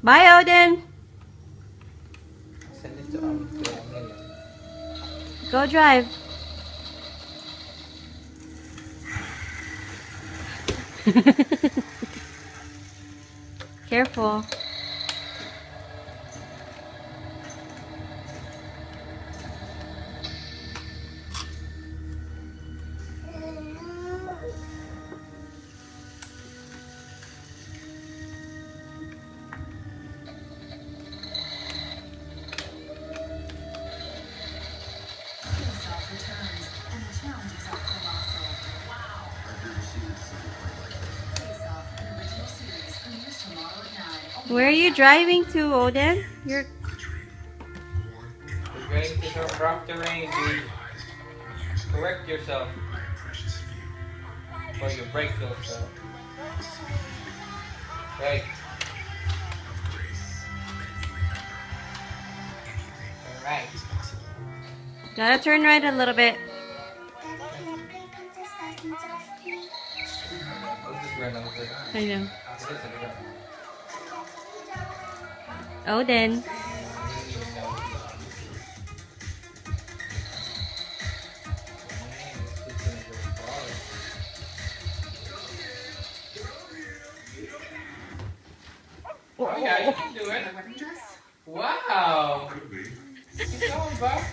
Bye, Odin. Send it to Amelia. Go drive. Careful. Where are you driving to, Odin? You're Ready to drop the range, dude. Correct yourself. Or your brake yourself. Right. Alright. gotta turn right a little bit. I'll just run over. I know. It is a truck. Odin. Oh yeah, you can do it. Wow. Keep going, bud.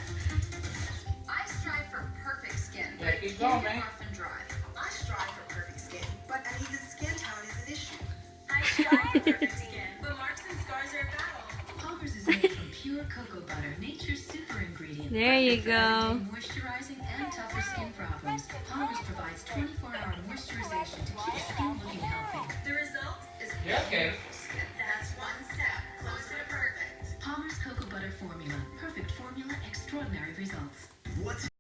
I strive for perfect skin. Yeah, keep going, man. Rough and dry. I strive for perfect skin, but uneven skin tone is an issue. I strive for perfect skin, but marks and scars are a battle. Palmer's is made from pure cocoa butter, nature's super ingredient. There you Perfect for go. everyday moisturizing and tougher skin problems. Palmer's provides 24-hour moisturization to keep skin looking healthy. The result is You're okay. Skin. That's one step closer to perfect. Palmer's cocoa butter formula. Perfect formula, extraordinary results.